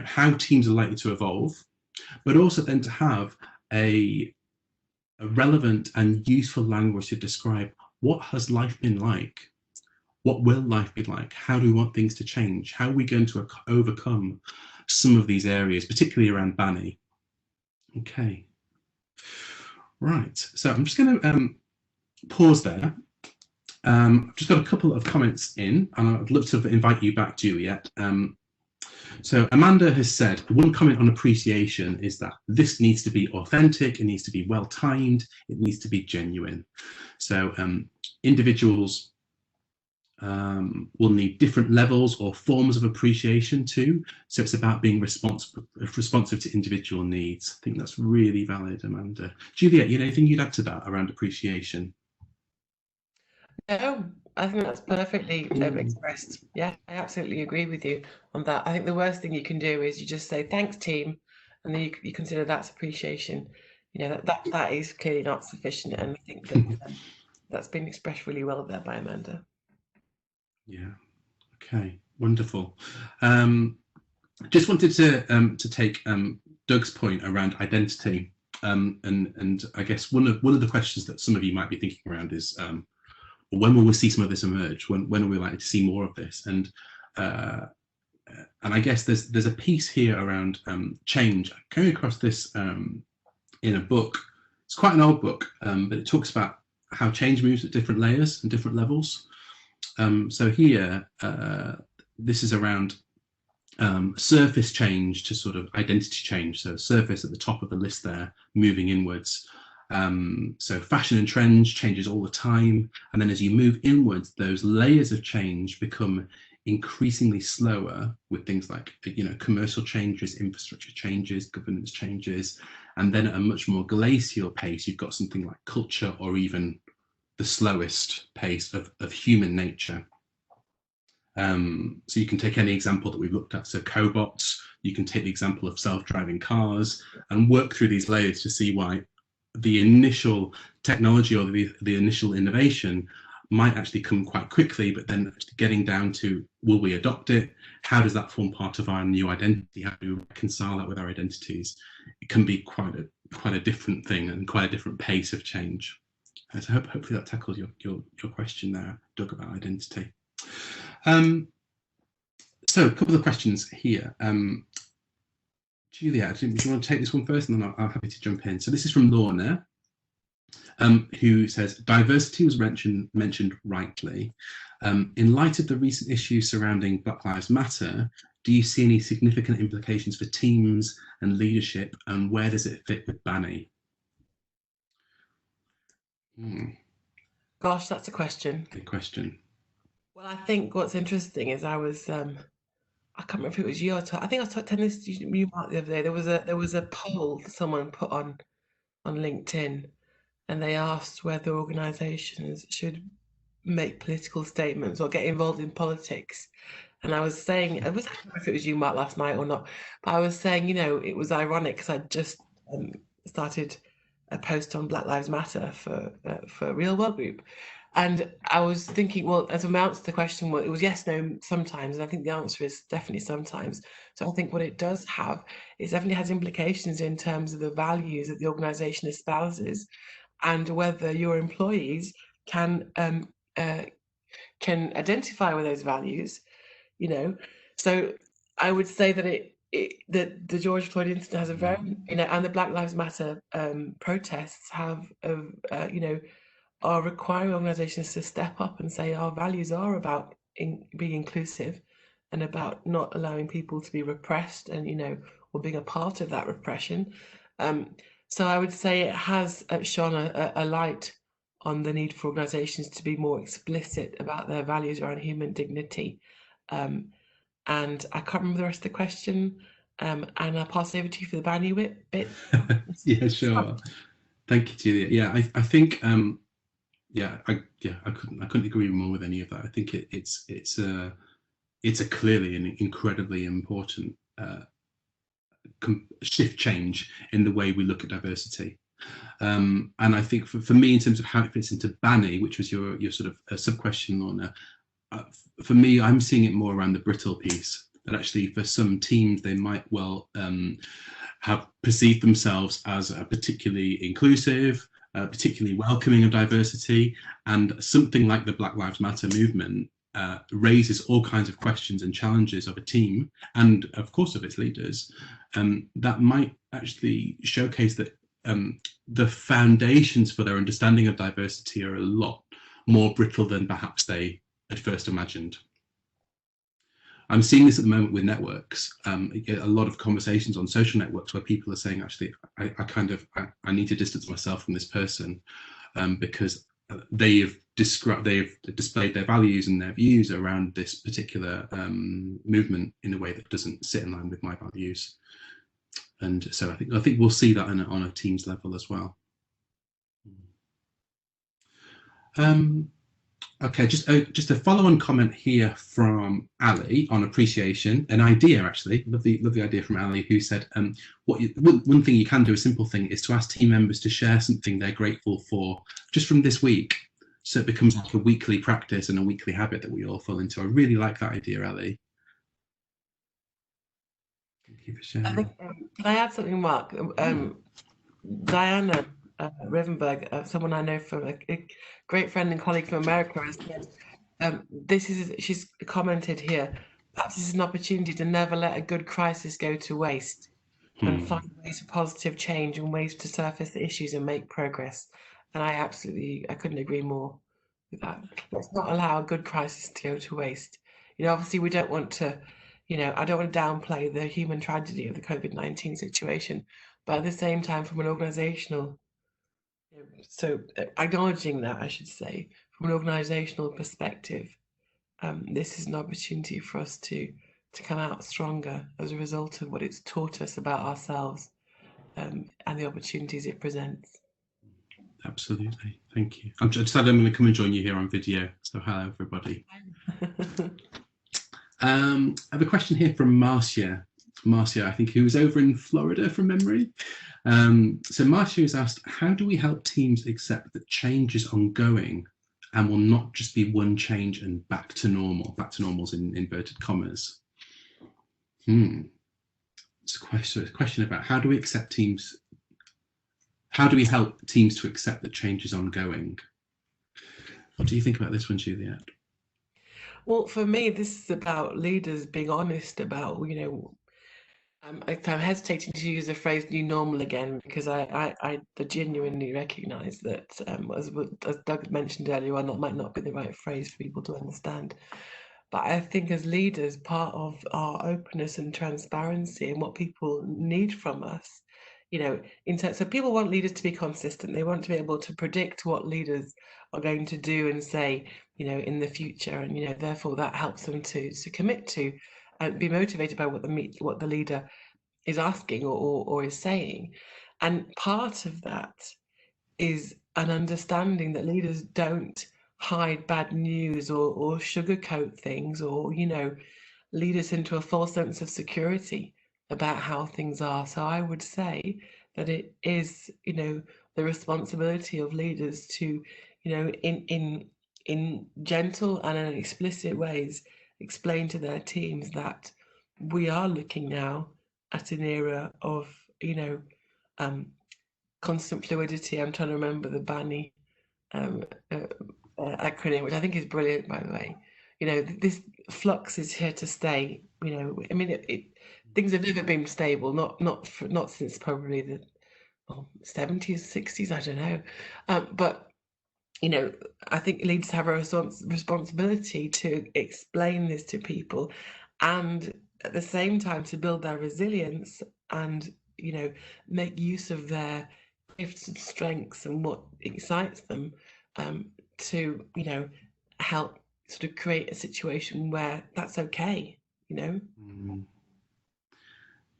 A: how teams are likely to evolve, but also then to have a relevant and useful language to describe what has life been like, what will life be like, how do we want things to change, how are we going to overcome some of these areas, particularly around Bani. Okay, right, so I'm just going to pause there I've just got a couple of comments in, and I'd love to invite you back, Juliette. So Amanda has said, one comment on appreciation is that this needs to be authentic, it needs to be well timed, it needs to be genuine. So individuals will need different levels or forms of appreciation too. So it's about being responsive to individual needs. I think that's really valid, Amanda. Juliette, anything you'd add to that around appreciation?
B: No, I think that's perfectly expressed. Yeah, I absolutely agree with you on that. I think the worst thing you can do is you just say thanks, team, and then you consider that's appreciation. That is clearly not sufficient, and I think that that's been expressed really well there by Amanda.
A: Yeah. Okay. Wonderful. Just wanted to take Doug's point around identity, and I guess one of the questions that some of you might be thinking around is, when will we see some of this emerge? When are we likely to see more of this? And I guess there's a piece here around change. I came across this in a book. It's quite an old book, but it talks about how change moves at different layers and different levels. So here, this is around surface change to sort of identity change. So surface at the top of the list there, moving inwards. So fashion and trends changes all the time, and then as you move inwards, those layers of change become increasingly slower with things like commercial changes, infrastructure changes, governance changes, and then at a much more glacial pace, you've got something like culture, or even the slowest pace of human nature. So you can take any example that we've looked at. So Cobots, you can take the example of self-driving cars and work through these layers to see why the initial technology or the initial innovation might actually come quite quickly, but then actually getting down to, will we adopt it? How does that form part of our new identity? How do we reconcile that with our identities? It can be quite a different thing and quite a different pace of change. So hopefully that tackles your question there, Doug, about identity. So a couple of questions here. Juliette, do you want to take this one first, and then I'm happy to jump in. So this is from Lorna, who says, diversity was mentioned rightly. In light of the recent issues surrounding Black Lives Matter, do you see any significant implications for teams and leadership, and where does it fit with Banny?
B: Gosh, that's a question.
A: Good question.
B: Well, I think what's interesting is I was I can't remember if it was you or I think I was telling this to you, Mark, the other day. There was a poll that someone put on LinkedIn, and they asked whether organisations should make political statements or get involved in politics. And I was saying, I don't know if it was you, Mark, last night or not, but I was saying, it was ironic because I just started a post on Black Lives Matter for Real World Group. And I was thinking, well, as an answer to the question, well, it was yes, no, sometimes. And I think the answer is definitely sometimes. So I think what it does have is definitely has implications in terms of the values that the organisation espouses, and whether your employees can identify with those values. So I would say that that the George Floyd incident has a very, and the Black Lives Matter protests have, are requiring organisations to step up and say our values are about being inclusive and about not allowing people to be repressed, and or being a part of that repression. So I would say it has shone a light on the need for organisations to be more explicit about their values around human dignity. And I can't remember the rest of the question. And I'll pass over to you for the Banny bit.
A: Yeah, sure. Thank you, Julia. Yeah, I think I couldn't agree more with any of that. I think it's a clearly an incredibly important shift change in the way we look at diversity. And I think for me, in terms of how it fits into Banny, which was your sort of a sub question, Lorna, for me, I'm seeing it more around the Brittle piece. That actually, for some teams, they might well have perceived themselves as a particularly inclusive, particularly welcoming of diversity, and something like the Black Lives Matter movement raises all kinds of questions and challenges of a team, and of course of its leaders, that might actually showcase that the foundations for their understanding of diversity are a lot more brittle than perhaps they had first imagined. I'm seeing this at the moment with networks. You get a lot of conversations on social networks where people are saying, actually, I need to distance myself from this person because they've displayed their values and their views around this particular movement in a way that doesn't sit in line with my values. And so I think we'll see that on a team's level as well. Okay, just a follow-on comment here from Ali on appreciation, an idea actually, lovely idea from Ali, who said, one thing you can do, a simple thing, is to ask team members to share something they're grateful for just from this week, so it becomes like a weekly practice and a weekly habit that we all fall into. I really like that idea, Ali. Thank you for sharing.
B: I think, can I add something, Mark? Diana Rivenberg, someone I know from a great friend and colleague from America, has said, she's commented here, perhaps this is an opportunity to never let a good crisis go to waste and find ways of positive change and ways to surface the issues and make progress. And I couldn't agree more with that. Let's not allow a good crisis to go to waste. Obviously we don't want to, I don't want to downplay the human tragedy of the COVID-19 situation, but at the same time, from an organizational, so acknowledging that, I should say, from an organizational perspective, this is an opportunity for us to come out stronger as a result of what it's taught us about ourselves and the opportunities it presents.
A: Absolutely, thank you. I'm going to come and join you here on video. So hello, everybody. I have a question here from Marcia. I think, who is over in Florida from memory. So Marcia has asked, how do we help teams accept that change is ongoing and will not just be one change and back to normal's in inverted commas? It's a question about how do we help teams to accept that change is ongoing? What do you think about this one, Juliette?
B: Well, for me, this is about leaders being honest about, I'm hesitating to use the phrase new normal again, because I genuinely recognise that, as Doug mentioned earlier on, that might not be the right phrase for people to understand. But I think as leaders, part of our openness and transparency and what people need from us, so people want leaders to be consistent. They want to be able to predict what leaders are going to do and say, in the future, and therefore that helps them to commit to and be motivated by what the leader is asking or is saying. And part of that is an understanding that leaders don't hide bad news or sugarcoat things or lead us into a false sense of security about how things are. So I would say that it is, the responsibility of leaders to, in gentle and in explicit ways, explain to their teams that we are looking now at an era of, constant fluidity. I'm trying to remember the BANI acronym, which I think is brilliant, by the way. This flux is here to stay. Things have never been stable, not since probably the 70s, 60s, I don't know. But I think leaders have a responsibility to explain this to people, and at the same time to build their resilience and make use of their gifts and strengths and what excites them to help sort of create a situation where that's okay.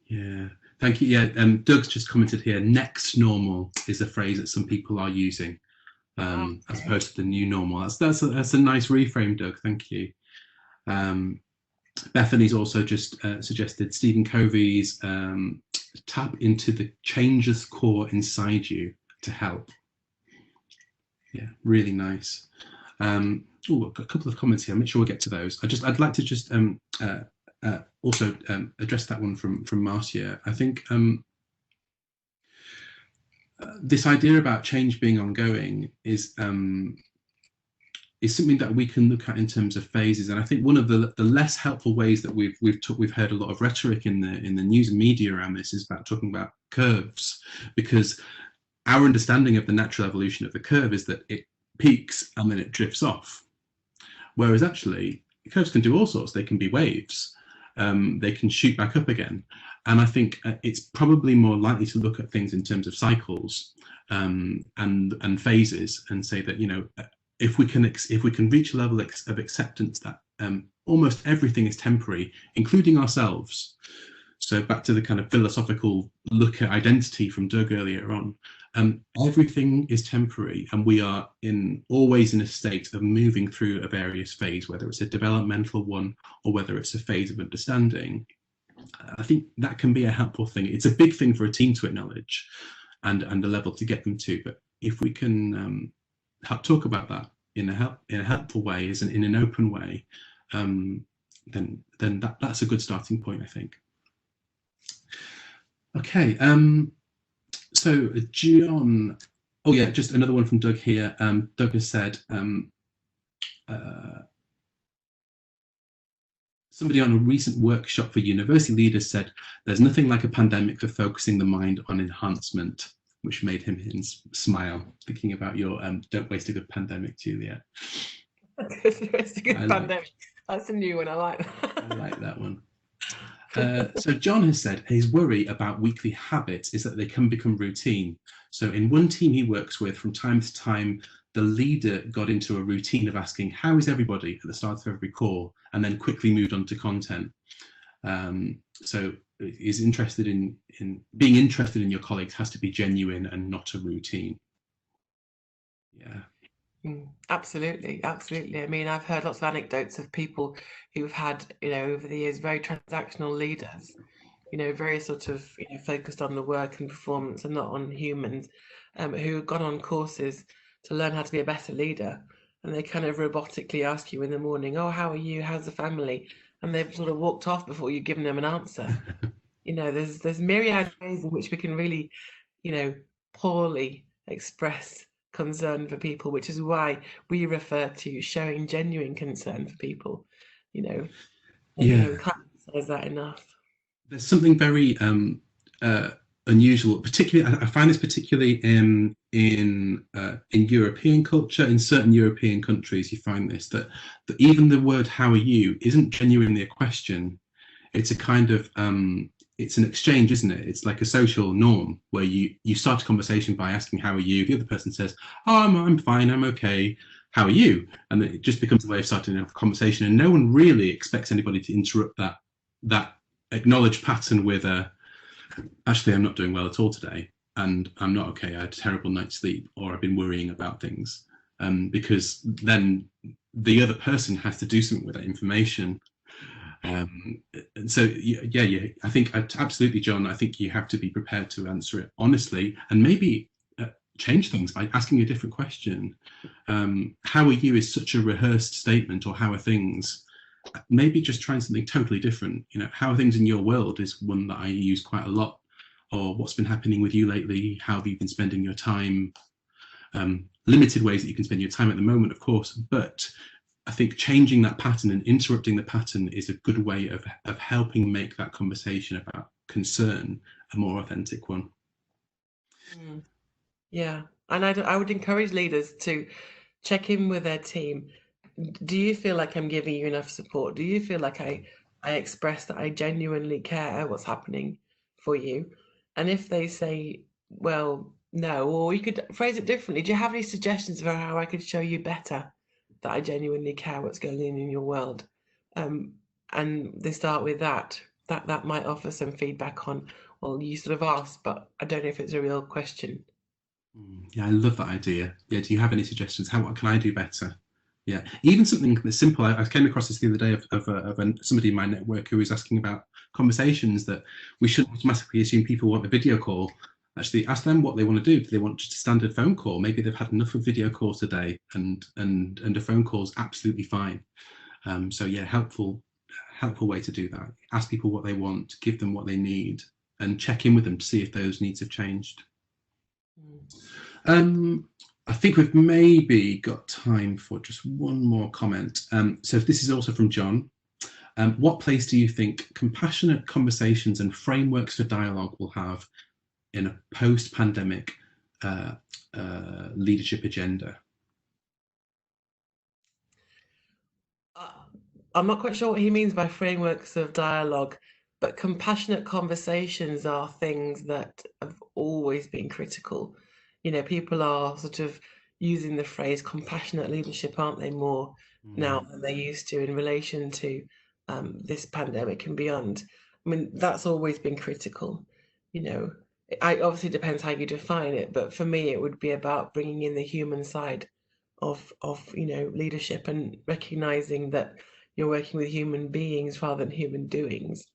A: Yeah, thank you. Yeah, Doug's just commented here, next normal is a phrase that some people are using as opposed to the new normal. That's a nice reframe, Doug, thank you. Bethany's also just suggested Stephen Covey's tap into the changes core inside you to help. Yeah, really nice. A couple of comments here. I'm sure we'll get to those. I'd like to just also address that one from Marcia. I think this idea about change being ongoing is something that we can look at in terms of phases. And I think one of the less helpful ways that we've heard a lot of rhetoric in the news and media around this is about talking about curves, because our understanding of the natural evolution of the curve is that peaks and then it drifts off. Whereas actually, curves can do all sorts. They can be waves. They can shoot back up again. And I think it's probably more likely to look at things in terms of cycles and phases, and say that, you know, if we can reach a level of acceptance that almost everything is temporary, including ourselves. So back to the kind of philosophical look at identity from Doug earlier on, everything is temporary, and we are always in a state of moving through a various phase, whether it's a developmental one or whether it's a phase of understanding. I think that can be a helpful thing. It's a big thing for a team to acknowledge and a level to get them to, but if we can talk about that in a helpful way, in an open way, then that's a good starting point, I think. Okay, so John, oh yeah, just another one from Doug here. Doug has said, somebody on a recent workshop for university leaders said, there's nothing like a pandemic for focusing the mind on enhancement, which made him smile, thinking about your don't waste a good pandemic, Juliette.
B: Don't waste a good pandemic. That's a new one, I like that.
A: I like that one. So John has said his worry about weekly habits is that they can become routine. So in one team he works with, from time to time, the leader got into a routine of asking, how is everybody at the start of every call, and then quickly moved on to content. So is interested in being interested in your colleagues has to be genuine and not a routine. Yeah.
B: Absolutely, absolutely. I mean, I've heard lots of anecdotes of people who've had, you know, over the years, very transactional leaders, you know, very sort of, you know, focused on the work and performance and not on humans, who have gone on courses to learn how to be a better leader. And they kind of robotically ask you in the morning, oh, how are you? How's the family? And they've sort of walked off before you've given them an answer. You know, there's myriad ways in which we can really, you know, poorly express concern for people, which is why we refer to showing genuine concern for people, you know.
A: Yeah,
B: we can't say that enough.
A: There's something very unusual, particularly I find this particularly in European culture. In certain European countries, you find this, that even the word "how are you" isn't genuinely a question. It's a kind of it's an exchange, isn't it? It's like a social norm where you start a conversation by asking, how are you? The other person says, oh, I'm fine, I'm okay. How are you? And it just becomes a way of starting a conversation, and no one really expects anybody to interrupt that acknowledged pattern with actually, I'm not doing well at all today, and I'm not okay. I had a terrible night's sleep, or I've been worrying about things, because then the other person has to do something with that information. And so, yeah, I think absolutely, John, I think you have to be prepared to answer it honestly, and maybe change things by asking a different question. How are you is such a rehearsed statement, or how are things? Maybe just trying something totally different. You know, how are things in your world is one that I use quite a lot. Or what's been happening with you lately? How have you been spending your time? Limited ways that you can spend your time at the moment, of course, but I think changing that pattern and interrupting the pattern is a good way of helping make that conversation about concern a more authentic one.
B: Yeah, and I would encourage leaders to check in with their team. Do you feel like I'm giving you enough support? Do you feel like I express that I genuinely care what's happening for you? And if they say, well, no, or you could phrase it differently. Do you have any suggestions for how I could show you better that I genuinely care what's going on in your world? And they start with that might offer some feedback on, well, you sort of asked, but I don't know if it's a real question.
A: Yeah, I love that idea. Yeah, do you have any suggestions? What can I do better? Yeah, even something that's simple. I came across this the other day of somebody in my network who was asking about conversations that we shouldn't automatically assume people want a video call. Actually, ask them what they want to do. Do they want just a standard phone call? Maybe they've had enough of video calls today, and a phone call is absolutely fine. So yeah, helpful way to do that. Ask people what they want, give them what they need, and check in with them to see if those needs have changed. I think we've maybe got time for just one more comment. So this is also from John. What place do you think compassionate conversations and frameworks for dialogue will have in a post-pandemic leadership agenda?
B: I'm not quite sure what he means by frameworks of dialogue, but compassionate conversations are things that have always been critical. You know, people are sort of using the phrase compassionate leadership, aren't they, more now than they used to in relation to this pandemic and beyond. I mean, that's always been critical. You know, I obviously depends how you define it, but for me, it would be about bringing in the human side of leadership and recognizing that you're working with human beings rather than human doings,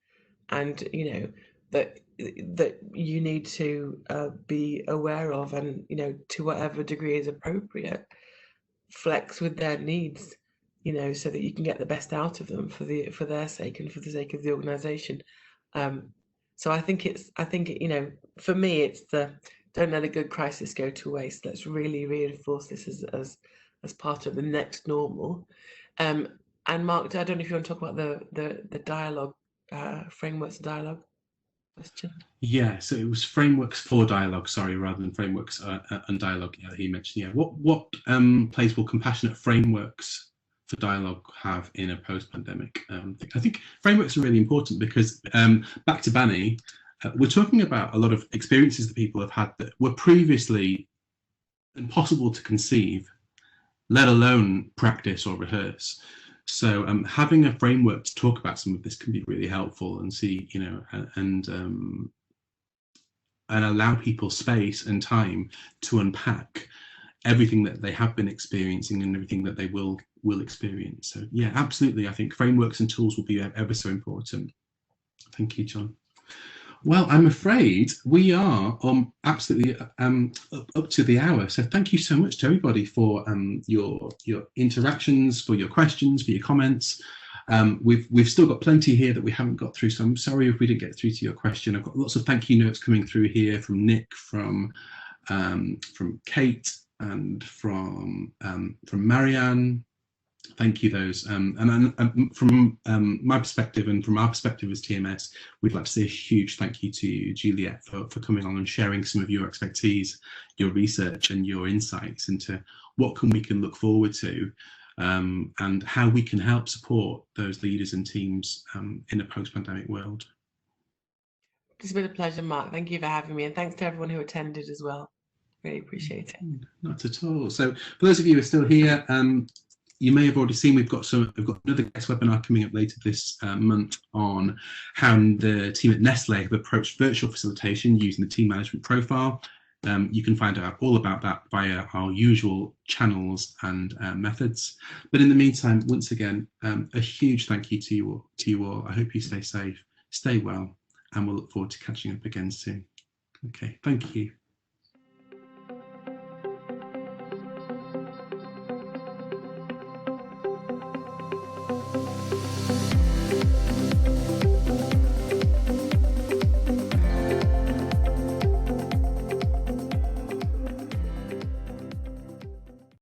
B: and that you need to be aware of, and to whatever degree is appropriate, flex with their needs, so that you can get the best out of them for their sake and for the sake of the organization. So for me, it's the don't let a good crisis go to waste. Let's really reinforce this as part of the next normal. And Mark, I don't know if you want to talk about the dialogue, frameworks of dialogue question.
A: Yeah, so it was frameworks for dialogue, sorry, rather than frameworks and dialogue. Yeah, he mentioned. Yeah, what place will compassionate frameworks for dialogue have in a post-pandemic? I think frameworks are really important because back to Bani, we're talking about a lot of experiences that people have had that were previously impossible to conceive, let alone practice or rehearse. So having a framework to talk about some of this can be really helpful, and see, and allow people space and time to unpack everything that they have been experiencing and everything that they will experience. So yeah, absolutely. I think frameworks and tools will be ever so important. Thank you, John. Well, I'm afraid we are absolutely up to the hour. So thank you so much to everybody for your interactions, for your questions, for your comments. We've still got plenty here that we haven't got through, so I'm sorry if we didn't get through to your question. I've got lots of thank you notes coming through here from Nick, from Kate, and from Marianne. Thank you, those. And from my perspective and from our perspective as TMS, we'd like to say a huge thank you to Juliette for coming on and sharing some of your expertise, your research and your insights into what we can look forward to, and how we can help support those leaders and teams in a post-pandemic world.
B: It's been a pleasure, Mark. Thank you for having me, and thanks to everyone who attended as well. Really appreciate it.
A: Not at all. So for those of you who are still here, you may have already seen we've got another guest webinar coming up later this month on how the team at Nestle have approached virtual facilitation using the team management profile. You can find out all about that via our usual channels and methods. But in the meantime, once again, a huge thank you to you all. I hope you stay safe, stay well, and we'll look forward to catching up again soon. Okay, thank you.